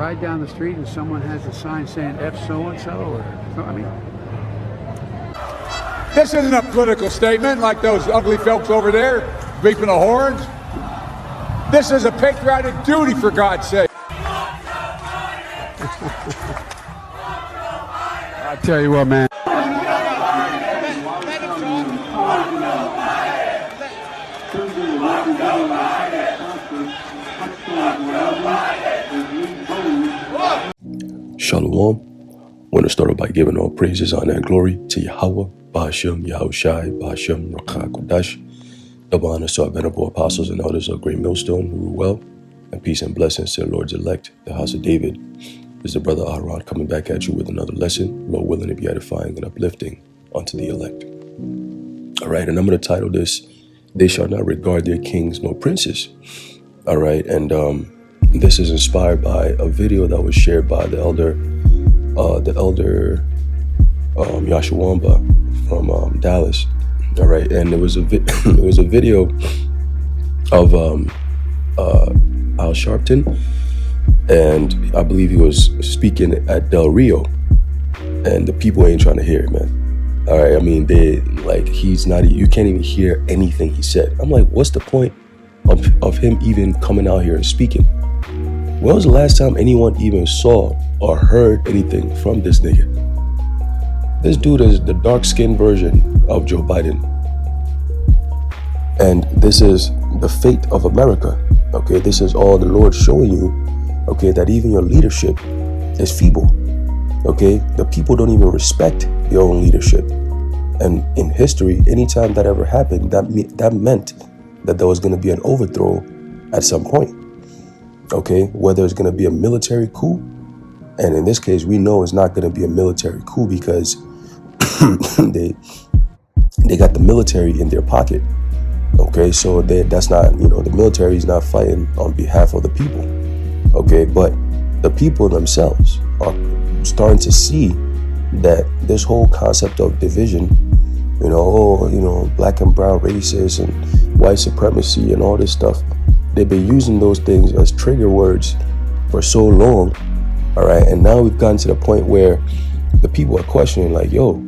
Ride down the street and someone has a sign saying F so-and-so, or, I mean, this isn't a political statement like those ugly folks over there beeping the horns. This is a patriotic duty, for God's sake. I tell you what, man. Shalom. I want to start off by giving all praises, honor, and glory to Yahweh, Bahashem, Yahushai, Bahashem, Rakha, Kodash. Double honors to our venerable apostles and elders of Great Millstone who rule well, and peace and blessings to the Lord's elect, the house of David. This is the brother Aharon coming back at you with another lesson, Lord willing to be edifying and uplifting unto the elect. All right, and I'm going to title this, They Shall Not Regard Their Kings nor Princes. All right, and this is inspired by a video that was shared by the elder Yashawamba from Dallas. All right, and it was a video of Al Sharpton, and I believe he was speaking at Del Rio, and the people ain't trying to hear it, man. All right, I mean, he's not, you can't even hear anything he said. I'm like, what's the point of him even coming out here and speaking? When was the last time anyone even saw or heard anything from this nigga? This dude is the dark-skinned version of Joe Biden. And this is the fate of America. Okay, this is all the Lord showing you, okay, that even your leadership is feeble. Okay, the people don't even respect your own leadership. And in history, anytime that ever happened, that meant that there was going to be an overthrow at some point. Okay, whether it's going to be a military coup, and in this case, we know it's not going to be a military coup because they got the military in their pocket. Okay, so that's not, the military is not fighting on behalf of the people. Okay, but the people themselves are starting to see that this whole concept of division, black and brown races and white supremacy and all this stuff, they've been using those things as trigger words for so long. All right, and now we've gotten to the point where the people are questioning, like, yo,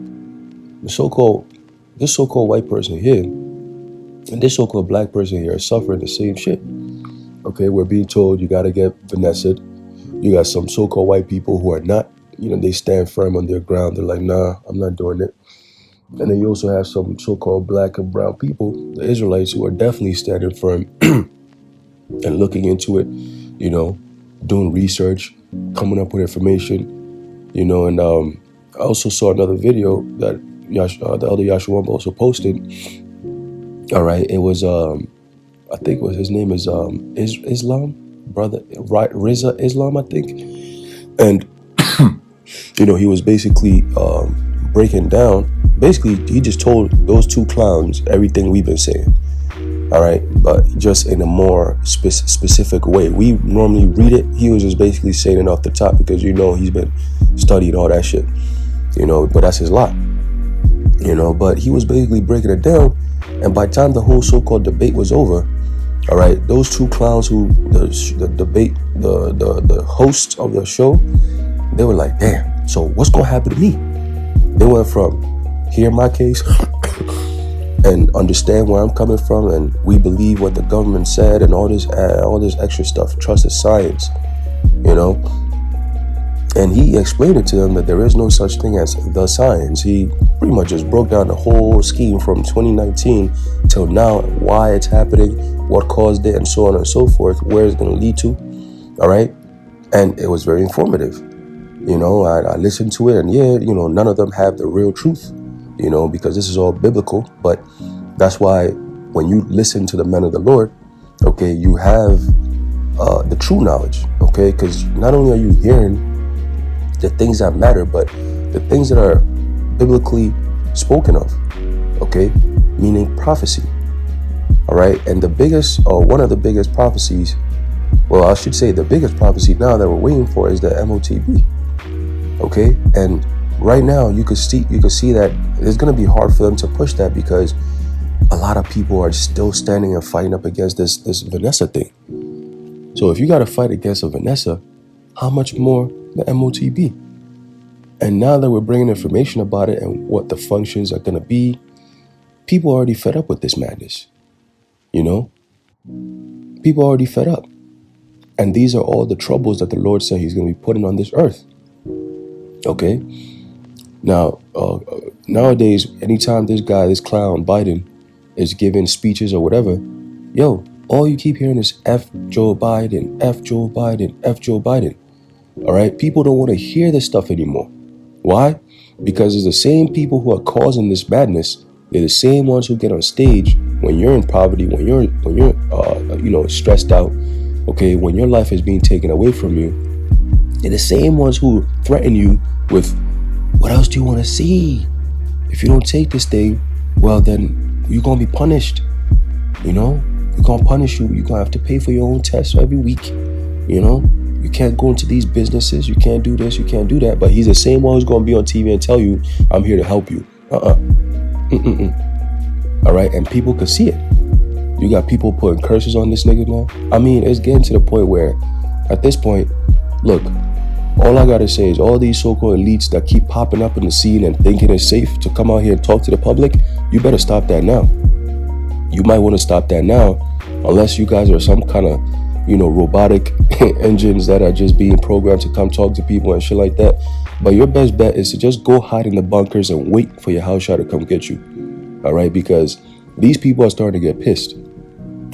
this so-called white person here and this so-called black person here are suffering the same shit. Okay, we're being told you got to get Vanessa. You got some so-called white people who are not, they stand firm on their ground. They're like, nah, I'm not doing it. And then you also have some so-called black and brown people, the Israelites, who are definitely standing firm and looking into it, doing research, coming up with information, and I also saw another video that the elder Yashawamba also posted. All right, it was, I think his name is Islam, brother, right, Riza Islam, I think. And, he was basically breaking down, he just told those two clowns everything we've been saying. All right, but just in a more specific way. We normally read it. He was just basically saying it off the top because he's been studying all that shit. But that's his lot. But he was basically breaking it down, and by the time the whole so-called debate was over, all right, those two clowns who the hosts of the show, they were like, damn. So what's gonna happen to me? They went from hear my case. And understand where I'm coming from, and we believe what the government said, and all this extra stuff. Trust the science, And he explained it to them that there is no such thing as the science. He pretty much just broke down the whole scheme from 2019 till now, why it's happening, what caused it, and so on and so forth, where it's going to lead to. All right, and it was very informative. I listened to it, and none of them have the real truth. Because this is all biblical, but that's why when you listen to the men of the Lord, okay, you have the true knowledge, okay, because not only are you hearing the things that matter, but the things that are biblically spoken of, okay, meaning prophecy, all right, and one of the biggest prophecies, well, I should say the biggest prophecy now that we're waiting for is the MOTB, okay, and right now, you could see that it's going to be hard for them to push that because a lot of people are still standing and fighting up against this Vanessa thing. So if you got to fight against a Vanessa, How much more the MOTB? And now that we're bringing information about it and what the functions are going to be, people are already fed up with this madness. You know? People are already fed up. And these are all the troubles that the Lord said he's going to be putting on this earth. Okay? Now, nowadays, anytime this clown, Biden, is giving speeches or whatever, yo, all you keep hearing is F Joe Biden, F Joe Biden, F Joe Biden. All right? People don't want to hear this stuff anymore. Why? Because it's the same people who are causing this madness. They're the same ones who get on stage when you're in poverty, when you're stressed out, okay, when your life is being taken away from you. They're the same ones who threaten you with, what else do you want to see? If you don't take this thing, well, then you're going to be punished. You know, we're going to punish you. You're going to have to pay for your own tests every week. You know, you can't go into these businesses. You can't do this. You can't do that. But he's the same one who's going to be on TV and tell you, I'm here to help you. All right. And people could see it. You got people putting curses on this nigga now. I mean, it's getting to the point where at this point, look, all I got to say is all these so-called elites that keep popping up in the scene and thinking it's safe to come out here and talk to the public, you better stop that now. You might want to stop that now, unless you guys are some kind of, robotic engines that are just being programmed to come talk to people and shit like that. But your best bet is to just go hide in the bunkers and wait for your house shot to come get you. All right? Because these people are starting to get pissed.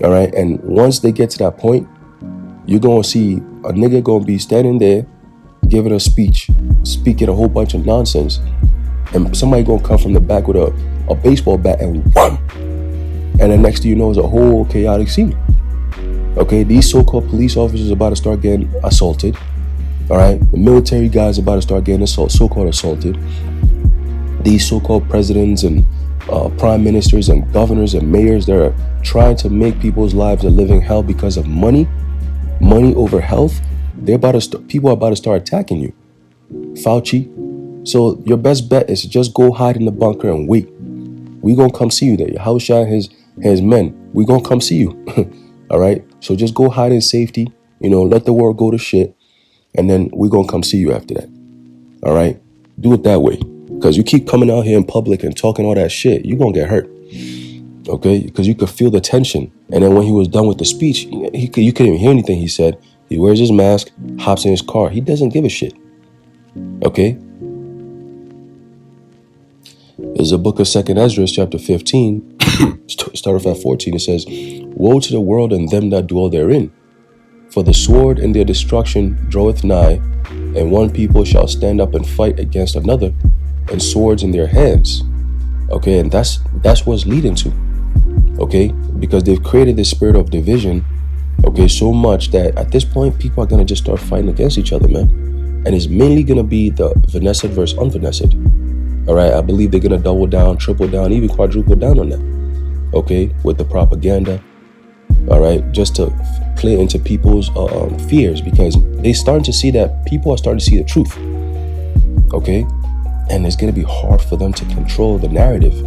All right? And once they get to that point, you're going to see a nigga going to be standing there giving a speech, speaking a whole bunch of nonsense. And somebody going to come from the back with a baseball bat and wham! And then next thing you know is a whole chaotic scene. Okay, these so-called police officers are about to start getting assaulted. All right, the military guys are about to start getting so-called assaulted. These so-called presidents and prime ministers and governors and mayors that are trying to make people's lives a living hell because of money over health. People are about to start attacking you. Fauci. So your best bet is to just go hide in the bunker and wait. We gonna come see you there. Your house shot his men. We gonna come see you. All right. So just go hide in safety. Let the world go to shit, and then we gonna come see you after that. All right. Do it that way, because you keep coming out here in public and talking all that shit, you gonna get hurt. Okay. Because you could feel the tension, and then when he was done with the speech, you couldn't even hear anything he said. He wears his mask, hops in his car. He doesn't give a shit. Okay. There's a book of 2nd Ezra, chapter 15. Start off at 14. It says, "Woe to the world and them that dwell therein, for the sword and their destruction draweth nigh, and one people shall stand up and fight against another, and swords in their hands." Okay, and that's what's leading to. Okay, because they've created this spirit of division. Okay, so much that at this point people are gonna just start fighting against each other, man. And it's mainly gonna be the Vanessa versus unvanessa. All right, I believe they're gonna double down, triple down, even quadruple down on that. Okay, with the propaganda. All right, just to play into people's fears, because they starting to see that people are starting to see the truth. Okay, and it's gonna be hard for them to control the narrative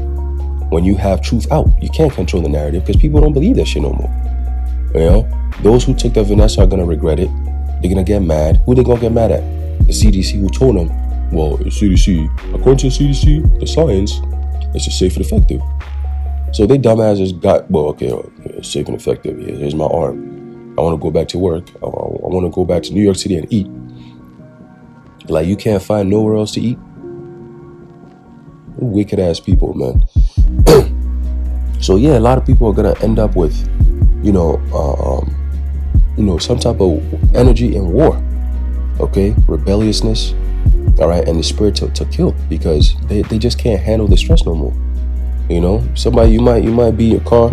when you have truth out. You can't control the narrative because people don't believe that shit no more. Those who took the Vanessa are gonna regret it. They're gonna get mad. Who they gonna get mad at? The CDC, who told them, well, the CDC, according to the CDC, the science, it's just safe and effective. So they dumbasses got, it's safe and effective. Here's my arm. I want to go back to work. I want to go back to New York City and eat. Like, you can't find nowhere else to eat? Wicked ass people, man. So yeah, a lot of people are gonna end up with, some type of energy in war. Okay, rebelliousness. All right, and the spirit to kill, because they just can't handle the stress no more. Somebody, you might be in your car,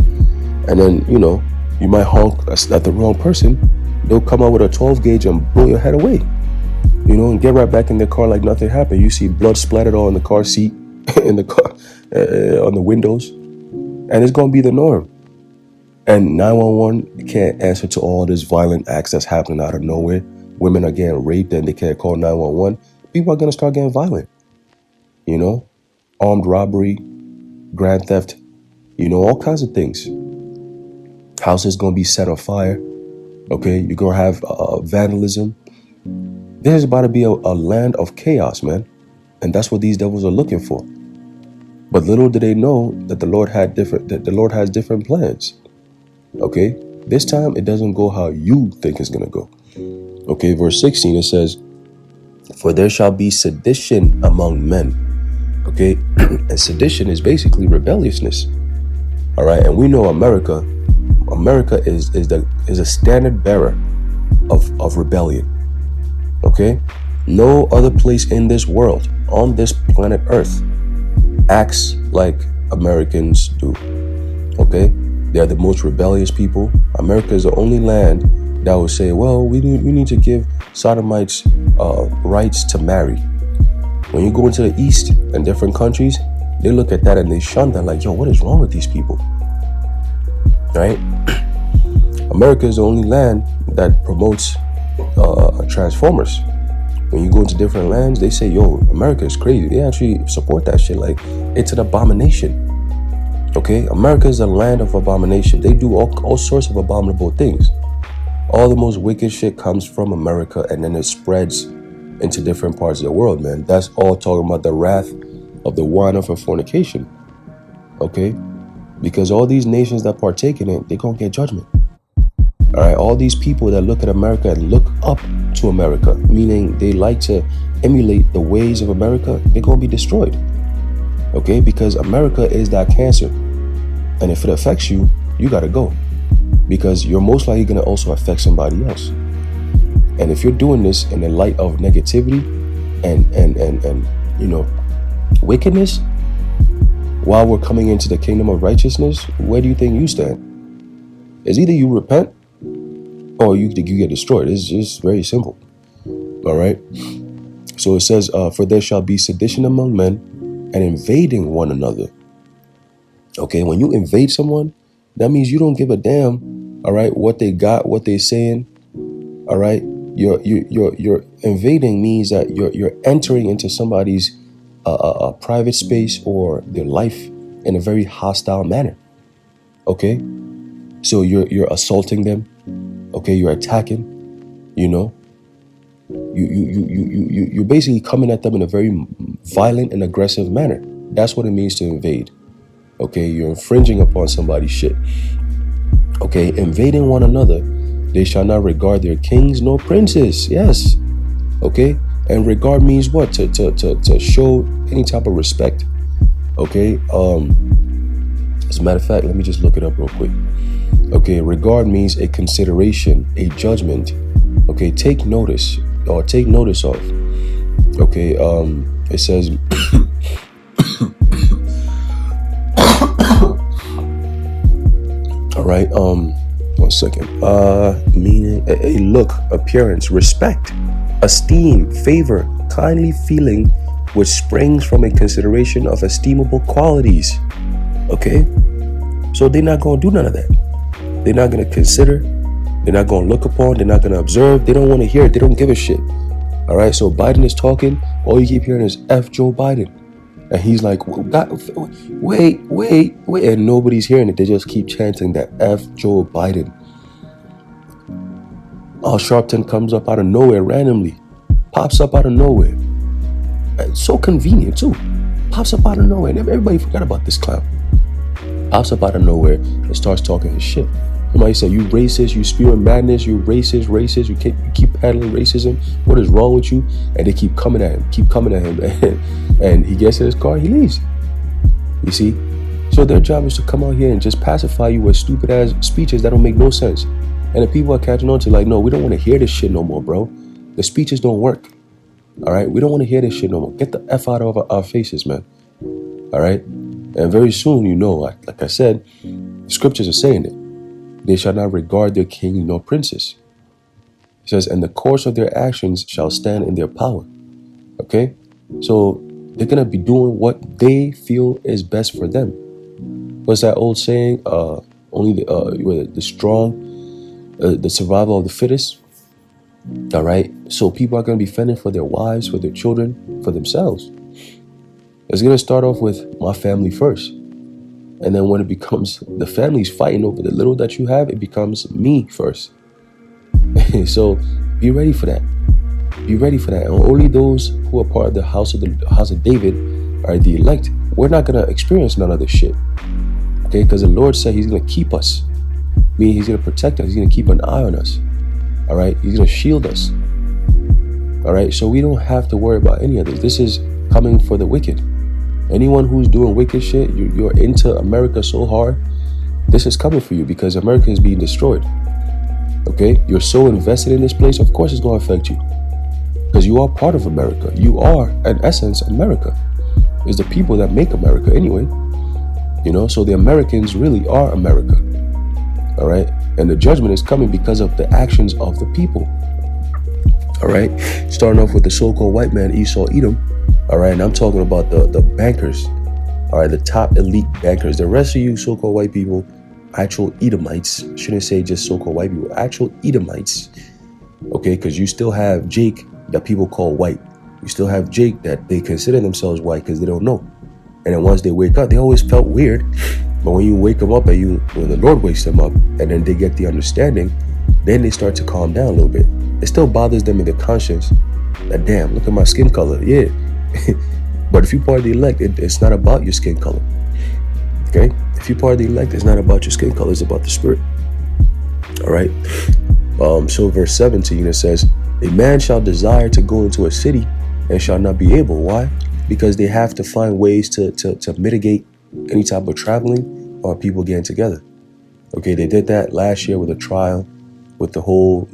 and then you might honk at the wrong person. They'll come out with a 12 gauge and blow your head away. And get right back in the car like nothing happened. You see blood splattered all in the car seat, in the car, on the windows, and it's gonna be the norm. And 911 can't answer to all this violent acts that's happening out of nowhere. Women are getting raped and they can't call 911. People are gonna start getting violent. Armed robbery, grand theft, all kinds of things. Houses gonna be set on fire. Okay, you're gonna have vandalism. This is about to be a land of chaos, man. And that's what these devils are looking for. But little do they know that the Lord has different plans. Okay? This time it doesn't go how you think it's gonna go. Okay, verse 16, it says, "For there shall be sedition among men." Okay, and sedition is basically rebelliousness. All right, and we know America is a standard bearer of rebellion. Okay, no other place in this world, on this planet Earth, acts like Americans do. Okay, they are the most rebellious people. America is the only land that will say, well, we need to give sodomites rights to marry. When you go into the East and different countries, they look at that and they shun that, like, yo, what is wrong with these people? Right? America is the only land that promotes Transformers. When you go into different lands, they say, yo, America is crazy. They actually support that shit. Like, it's an abomination. Okay? America is a land of abomination. They do all sorts of abominable things. All the most wicked shit comes from America, and then it spreads into different parts of the world, man. That's all talking about the wrath of the wine of fornication. Okay? Because all these nations that partake in it, they're going to get judgment. All right? All these people that look at America and look up to America, meaning they like to emulate the ways of America, they're going to be destroyed. Okay? Because America is that cancer. And if it affects you, you got to go. Because you're most likely going to also affect somebody else. And if you're doing this in the light of negativity and wickedness, while we're coming into the kingdom of righteousness, where do you think you stand? It's either you repent or you get destroyed. It's just very simple. All right. So it says, for there shall be sedition among men and invading one another. Okay. When you invade someone, that means you don't give a damn. All right. What they got, what they're saying. All right. You're invading means that you're entering into somebody's private space or their life in a very hostile manner. Okay. So you're assaulting them. Okay. You're attacking, you're basically coming at them in a very violent and aggressive manner. That's what it means to invade. Okay. You're infringing upon somebody's shit. Okay, invading one another, they shall not regard their kings nor princes. Yes. Okay, and regard means what? To show any type of respect. Okay. As a matter of fact, let me just look it up real quick. Okay, regard means a consideration, a judgment. Okay, take notice or take notice of. Okay, it says. All right, 1 second. Meaning a look, appearance, respect, esteem, favor, kindly feeling, which springs from a consideration of estimable qualities. Okay? So they're not going to do none of that. They're not going to consider. They're not going to look upon. They're not going to observe. They don't want to hear it. They don't give a shit. All right? So Biden is talking. All you keep hearing is F Joe Biden. And he's like, wait. And nobody's hearing it. They just keep chanting that F Joe Biden. Al Sharpton comes up out of nowhere randomly. Pops up out of nowhere. It's so convenient too. Pops up out of nowhere. And everybody forgot about this clown. Pops up out of nowhere and starts talking his shit. Somebody said, you racist, you spewing madness, you racist, you keep peddling racism. What is wrong with you? And they keep coming at him. And he gets in his car, he leaves. You see? So their job is to come out here and just pacify you with stupid ass speeches that don't make no sense. And the people are catching on to like, no, we don't want to hear this shit no more, bro. The speeches don't work. All right? We don't want to hear this shit no more. Get the F out of our faces, man. All right? And very soon, like I said, the scriptures are saying it. They shall not regard their king nor princes. It says, and the course of their actions shall stand in their power. Okay? So they're going to be doing what they feel is best for them. What's that old saying? Only the strong, the survival of the fittest. All right? So people are going to be fending for their wives, for their children, for themselves. It's going to start off with my family first. And then when it becomes the family's fighting over the little that you have, it becomes me first. So be ready for that. Be ready for that. And only those who are part of the house of David are the elect. We're not gonna experience none of this shit. Okay, because the Lord said He's gonna keep us. Meaning He's gonna protect us. He's gonna keep an eye on us. All right, He's gonna shield us. All right, so we don't have to worry about any of this. This is coming for the wicked. Anyone who's doing wicked shit, you're into America so hard, this is coming for you because America is being destroyed. Okay, you're so invested in this place, of course it's going to affect you because you are part of America. You are, in essence, America. It's the people that make America anyway. You know, so the Americans really are America. All right, and the judgment is coming because of the actions of the people. All right, starting off with the so-called white man Esau Edom. All right, and I'm talking about the bankers. All right, the top elite bankers. The rest of you so-called white people, actual Edomites, shouldn't say just so-called white people, actual Edomites. Okay, because you still have Jake that people call white. You still have Jake that they consider themselves white because they don't know. And then once they wake up, they always felt weird. But when you wake them up when the Lord wakes them up and then they get the understanding, then they start to calm down a little bit. It still bothers them in their conscience that, damn, look at my skin color. Yeah. But if you're part of the elect, it's not about your skin color. Okay? If you're part of the elect, it's not about your skin color, it's about the spirit. All right? So verse 17, it says, a man shall desire to go into a city and shall not be able. Why? Because they have to find ways to mitigate any type of traveling or people getting together. Okay, they did that last year with a trial, with the whole,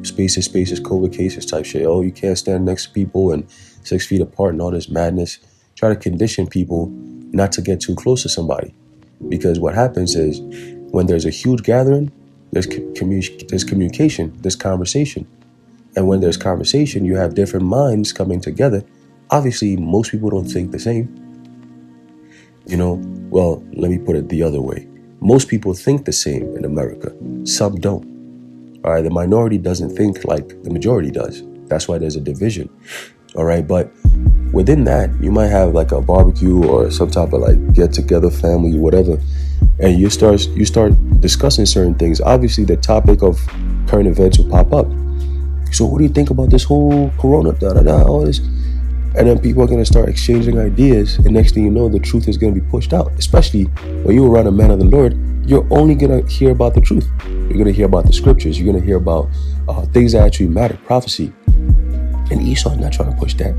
spaces, COVID cases type shit. Oh, you can't stand next to people and 6 feet apart and all this madness. Try to condition people not to get too close to somebody. Because what happens is when there's a huge gathering, there's communication, there's conversation. And when there's conversation, you have different minds coming together. Obviously, most people don't think the same. Well, let me put it the other way. Most people think the same in America. Some don't. All right, the minority doesn't think like the majority does. That's why there's a division. All right, but within that, you might have like a barbecue or some type of like get together, family, whatever, and you start discussing certain things. Obviously, the topic of current events will pop up. So, what do you think about this whole corona, all this? And then people are going to start exchanging ideas, and next thing you know, the truth is going to be pushed out. Especially when you're around a man of the Lord, you're only going to hear about the truth. You're going to hear about the scriptures. You're going to hear about things that actually matter, prophecy. And Esau's not trying to push that.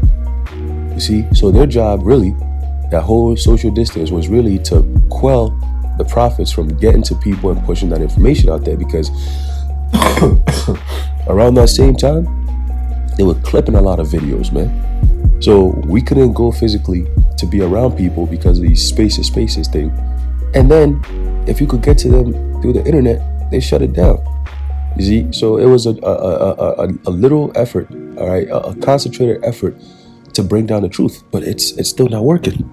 You see? So their job really, that whole social distance was really to quell the prophets from getting to people and pushing that information out there, because around that same time, they were clipping a lot of videos, man. So we couldn't go physically to be around people because of these spaces thing. And then if you could get to them through the internet, they shut it down. You see? So it was a little effort, all right, a concentrated effort to bring down the truth, but it's still not working.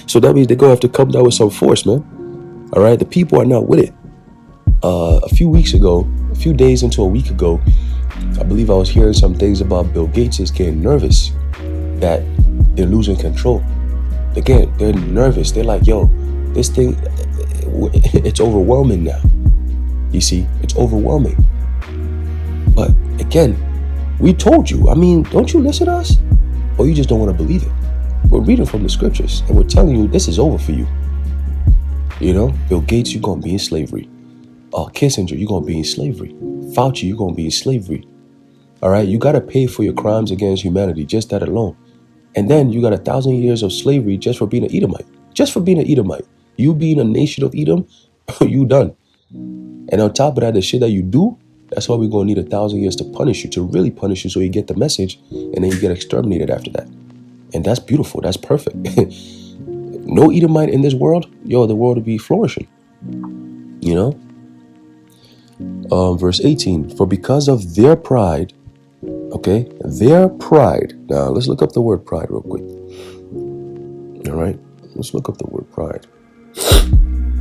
So that means they're gonna have to come down with some force, man. All right, the people are not with it. A few days into a week ago, I believe I was hearing some things about Bill Gates is getting nervous that they're losing control. Again, they're nervous. They're like, yo, this thing, it's overwhelming now. You see, it's overwhelming. But again, we told you. I mean, don't you listen to us? Or you just don't want to believe it? We're reading from the scriptures and we're telling you this is over for you. Bill Gates, you're going to be in slavery. Kissinger, you're going to be in slavery. Fauci, you're going to be in slavery. All right, you got to pay for your crimes against humanity, just that alone. And then you got 1,000 years of slavery just for being an Edomite. Just for being an Edomite. You being a nation of Edom, you done. And on top of that, the shit that you do, that's why we're going to need 1,000 years to punish you, to really punish you so you get the message, and then you get exterminated after that. And that's beautiful. That's perfect. No Edomite in this world, the world would be flourishing. Verse 18, for because of their pride, okay, their pride. Now, let's look up the word pride real quick. All right, let's look up the word pride.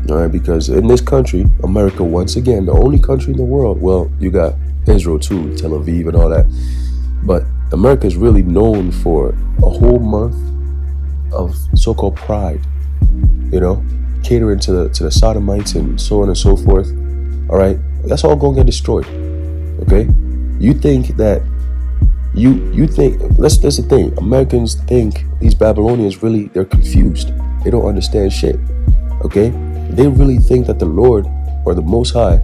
All right, because in this country, America, once again, the only country in the world, well, you got Israel too, Tel Aviv and all that, but America is really known for a whole month of so-called pride, catering to the sodomites and so on and so forth. All right, that's all going to get destroyed. Okay, you think that You think that's the thing. Americans think these Babylonians they're confused. They don't understand shit. Okay? They really think that the Lord or the Most High,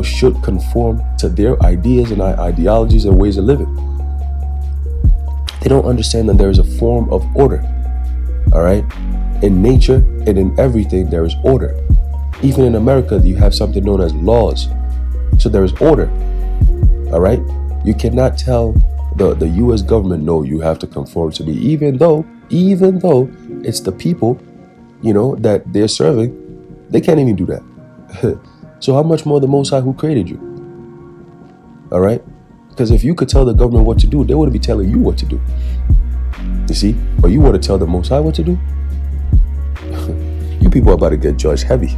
should conform to their ideas and ideologies and ways of living. They don't understand that there is a form of order. All right? In nature and in everything, there is order. Even in America, you have something known as laws. So there is order. All right? You cannot tell the U.S. government, no, you have to conform to me, even though it's the people, that they're serving. They can't even do that. So how much more the Most High who created you? All right? Because if you could tell the government what to do, they would be telling you what to do. You see? But you want to tell the Most High what to do? You people are about to get judged heavy.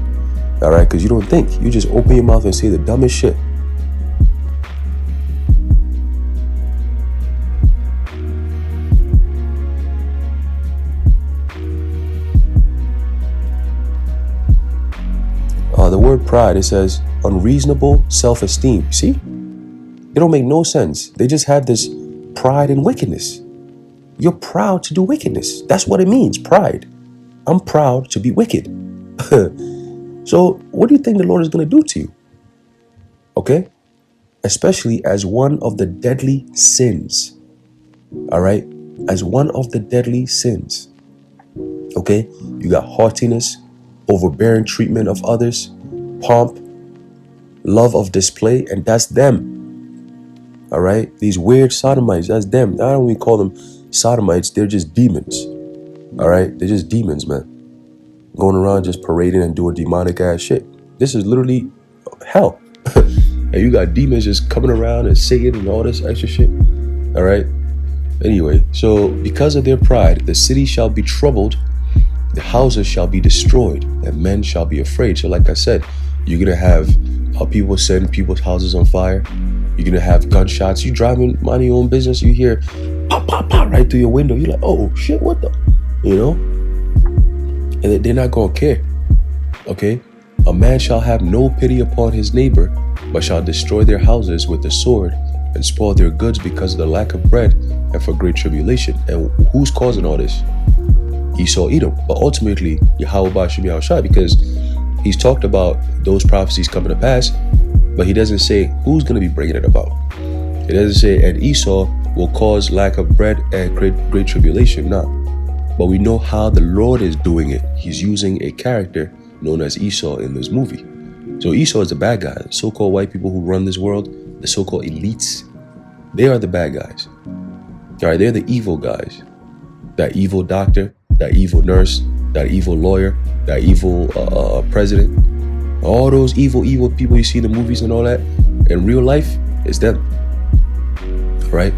All right? Because you don't think. You just open your mouth and say the dumbest shit. The word pride, it says unreasonable self-esteem. See? It don't make no sense. They just have this pride in wickedness. You're proud to do wickedness. That's what it means, pride. I'm proud to be wicked. So what do you think the Lord is going to do to you? Okay? Especially as one of the deadly sins. All right? As one of the deadly sins. Okay? You got haughtiness, overbearing treatment of others, pomp, love of display, and that's them. All right? These weird sodomites, that's them. I don't even call them sodomites. They're just demons. All right? They're just demons, man. Going around just parading and doing demonic ass shit. This is literally hell. And you got demons just coming around and Satan and all this extra shit. All right? Anyway, so because of their pride, the city shall be troubled, the houses shall be destroyed, and men shall be afraid. So like I said, you're going to have people setting people's houses on fire. You're going to have gunshots. You driving, minding your own business, you hear pop, pop, pop right through your window. You're like, oh shit, what the? And they're not going to care. Okay? A man shall have no pity upon his neighbor, but shall destroy their houses with the sword and spoil their goods because of the lack of bread and for great tribulation. And who's causing all this? Esau, Edom. But ultimately, Yahweh Ba'ashem Yahushua, because he's talked about those prophecies coming to pass, but he doesn't say who's going to be bringing it about. It doesn't say, and Esau will cause lack of bread and great tribulation. No. But we know how the Lord is doing it. He's using a character known as Esau in this movie. So Esau is the bad guy. The so-called white people who run this world, the so-called elites, they are the bad guys. All right, they're the evil guys. That evil doctor, that evil nurse, that evil lawyer, that evil president. All those evil people you see in the movies and all that, in real life, it's them. Right?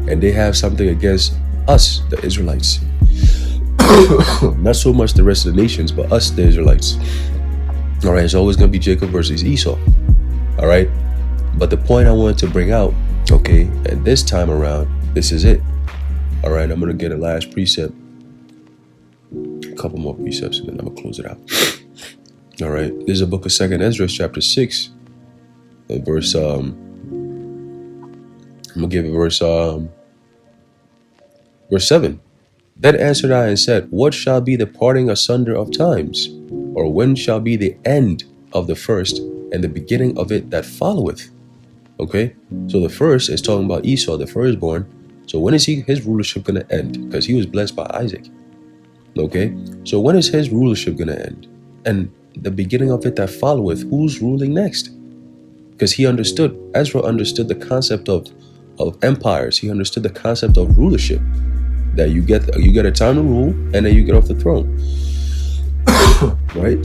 And they have something against us, the Israelites. Not so much the rest of the nations, but us, the Israelites. All right, it's always going to be Jacob versus Esau. All right? But the point I wanted to bring out, okay, and this time around, this is it. All right, I'm going to get a last precept. A couple more precepts, and then I'm going to close it out. All right, this is a book of 2nd Ezra, chapter 6, verse, I'm going to give it verse 7. Then answered I and said, what shall be the parting asunder of times? Or when shall be the end of the first and the beginning of it that followeth? Okay, so the first is talking about Esau, the firstborn. So when is his rulership going to end? Because he was blessed by Isaac. Okay, so when is his rulership going to end? And the beginning of it that followeth, who's ruling next? Because Ezra understood the concept of empires. He understood the concept of rulership. That you get a time to rule and then you get off the throne. Right?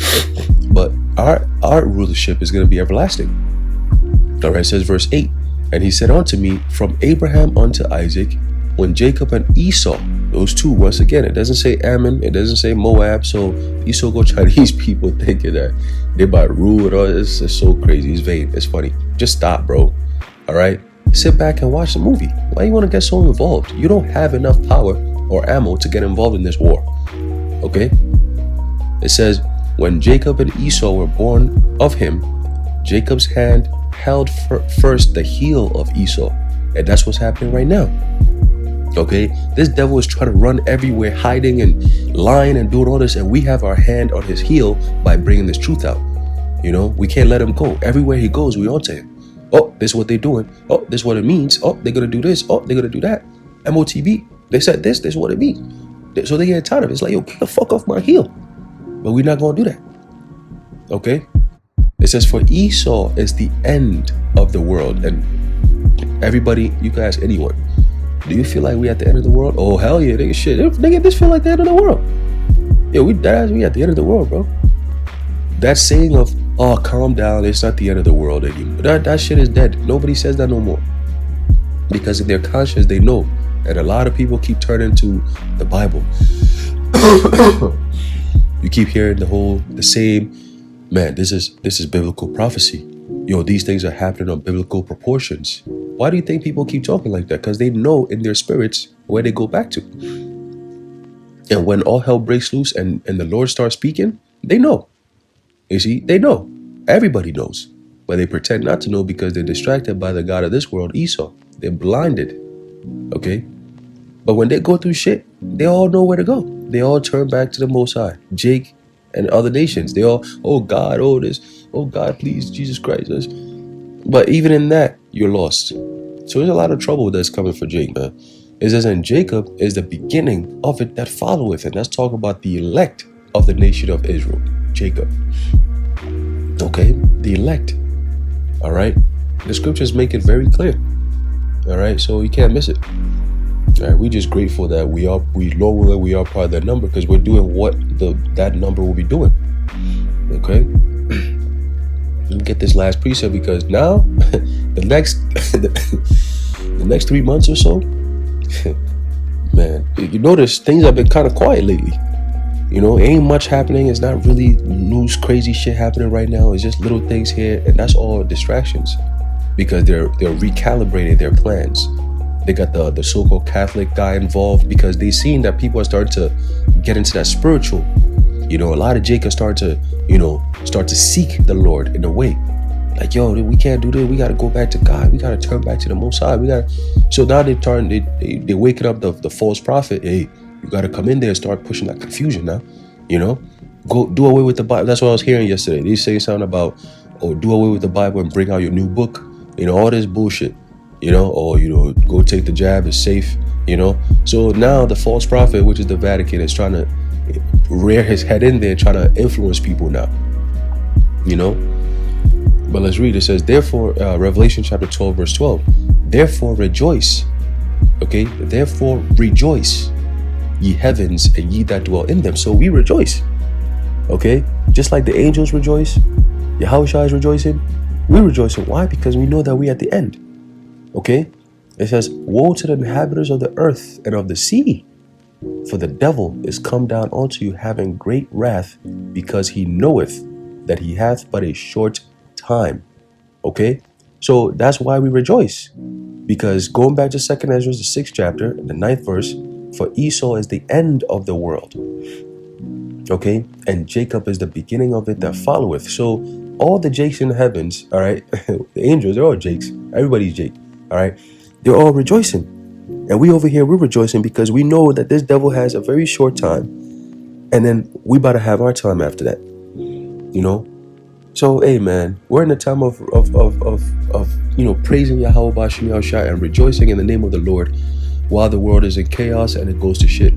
But our rulership is going to be everlasting. All right, it says verse 8. And he said unto me, from Abraham unto Isaac, when Jacob and Esau, those two, once again, it doesn't say Ammon, it doesn't say Moab. So these so-called Chinese people thinking that they about to rule and all this is so crazy. It's vain. It's funny. Just stop, bro. All right? Sit back and watch the movie. Why you want to get so involved? You don't have enough power or ammo to get involved in this war. Okay? It says, when Jacob and Esau were born of him, Jacob's hand held first the heel of Esau, And that's what's happening right now. Okay, this devil is trying to run everywhere, hiding and lying and doing all this, and we have our hand on his heel by bringing this truth out. You know, we can't let him go. Everywhere he goes, we on to him. Oh, this is what they're doing. Oh, this is what it means. Oh, they're gonna do this. Oh, they're gonna do that. MOTB, they said this is what it means. So they get tired of it. It's like, yo, get the fuck off my heel. But we're not gonna do that. Okay? It says, for Esau is the end of the world. And everybody, you can ask anyone, do you feel like we at the end of the world? Oh, hell yeah, nigga, shit. Nigga, this feel like the end of the world. Yeah, we at the end of the world, bro. That saying of, oh, calm down, it's not the end of the world anymore. That shit is dead. Nobody says that no more. Because in their conscience, they know. And a lot of people keep turning to the Bible. You keep hearing the same, man, this is biblical prophecy. Yo, these things are happening on biblical proportions. Why do you think people keep talking like that? Because they know in their spirits where they go back to. And when all hell breaks loose and the Lord starts speaking, they know. You see, they know. Everybody knows. But they pretend not to know because they're distracted by the God of this world, Esau. They're blinded. Okay? But when they go through shit, they all know where to go. They all turn back to the Most High. Jake and other nations. They all, oh God, oh this. Oh God, please, Jesus Christ. This. But even in that, you're lost. So there's a lot of trouble that's coming for Jake, man. It says, and Jacob is the beginning of it that followeth. And let's talk about the elect of the nation of Israel. Jacob. Okay? The elect. All right? The scriptures make it very clear. All right? So you can't miss it. All right? We're just grateful that we are part of that number because we're doing what that number will be doing. Okay? Let me get this last precept because now the next 3 months or so, man, you notice things have been kind of quiet lately. You know, ain't much happening. It's not really news, crazy shit happening right now. It's just little things here, and that's all distractions because they're recalibrating their plans. They got the so-called Catholic guy involved because they seen that people are starting to get into that spiritual. You know, a lot of Jake are start to seek the Lord in a way. Like, yo, we can't do this. We got to go back to God. We got to turn back to the Most High. So now they're waking up the false prophet. Hey, you got to come in there and start pushing that confusion now. You know, go do away with the Bible. That's what I was hearing yesterday. They say something about, oh, do away with the Bible and bring out your new book. You know, all this bullshit. You know, or, you know, go take the jab. It's safe. You know, so now the false prophet, which is the Vatican, is trying to rear his head in there, trying to influence people now. You know. But let's read. It says, therefore, Revelation chapter 12, verse 12. Therefore rejoice. Okay. Therefore rejoice, ye heavens, and ye that dwell in them. So we rejoice. Okay. Just like the angels rejoice, Yahushua is rejoicing. We rejoicing. Why? Because we know that we at the end. Okay. It says, woe to the inhabitants of the earth and of the sea, for the devil is come down unto you having great wrath, because he knoweth that he hath but a short time. Okay, so that's why we rejoice, because going back to 2nd Ezra, the 6th chapter, the 9th verse, for Esau is the end of the world. Okay, and Jacob is the beginning of it that followeth. So all the Jakes in the heavens, all right, the angels, they're all Jakes. Everybody's Jake, all right, they're all rejoicing. And we over here, we're rejoicing because we know that this devil has a very short time, and then we about to have our time after that. You know. So, hey, man, we're in a time of praising Yahweh B'Shem Yahushua and rejoicing in the name of the Lord while the world is in chaos and it goes to shit.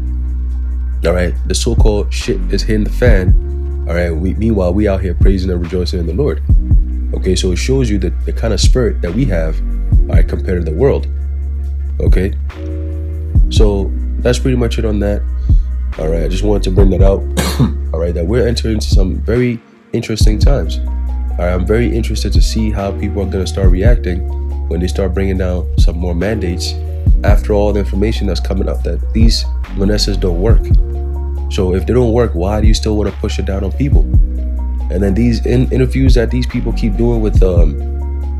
All right. The so-called shit is hitting the fan. All right. Meanwhile, we out here praising and rejoicing in the Lord. Okay. So it shows you the kind of spirit that we have, all right, compared to the world. Okay. So that's pretty much it on that. All right. I just wanted to bring that out. All right. That we're entering into some very interesting times. All right, I'm very interested to see how people are going to start reacting when they start bringing down some more mandates after all the information that's coming up that these Manesses don't work. So if they don't work, why do you still want to push it down on people? And then these interviews that these people keep doing with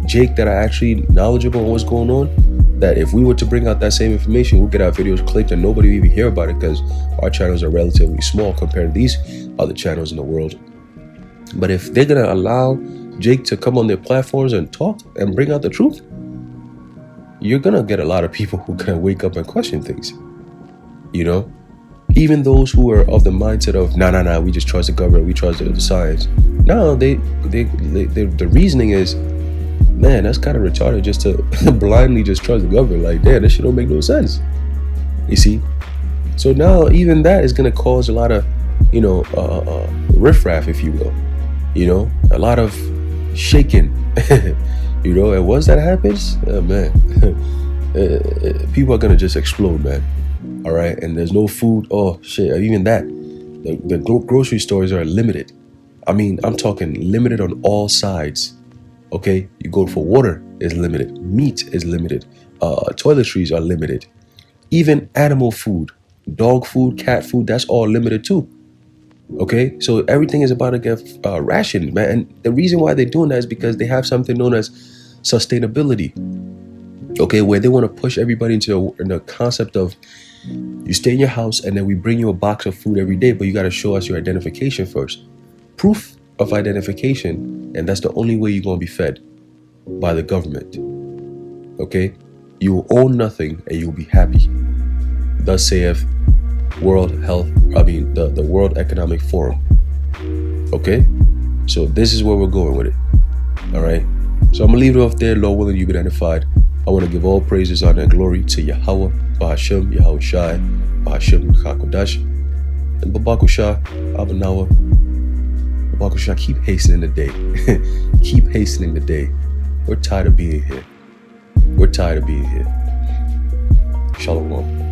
Jake that are actually knowledgeable on what's going on, that if we were to bring out that same information, we'll get our videos clicked and nobody will even hear about it because our channels are relatively small compared to these other channels in the world. But if they're going to allow Jake to come on their platforms and talk and bring out the truth, you're gonna get a lot of people who are gonna wake up and question things. You know, even those who are of the mindset of nah, we just trust the government, we trust the science. No, the reasoning is, man, that's kind of retarded just to blindly just trust the government. Like, damn, this shit don't make no sense. You see? So now even that is gonna cause a lot of, riffraff, if you will. A lot of shaking. And once that happens, man, people are gonna just explode, man. All right, and there's no food. Oh shit, even that, the grocery stores are limited. I mean, I'm talking limited on all sides. Okay, you go for water is limited, meat is limited, toiletries are limited, even animal food, dog food, cat food, that's all limited too. Okay, so everything is about to get rationed, man. And the reason why they're doing that is because they have something known as sustainability. Okay, where they want to push everybody into the concept of you stay in your house and then we bring you a box of food every day, but you got to show us your identification first. Proof of identification, and that's the only way you're going to be fed, by the government. Okay, you will own nothing and you'll be happy. Thus saith the World Economic Forum. Okay, so this is where we're going with it. All right, so I'm gonna leave it off there. Lord willing, you get edified. I want to give all praises, honor, and glory to Yahweh, Bahashem, Yahweh Shai, Bahashem, Chakodash, and Babakusha, Abanawa. Babakusha, keep hastening the day. Keep hastening the day. We're tired of being here. Shalom.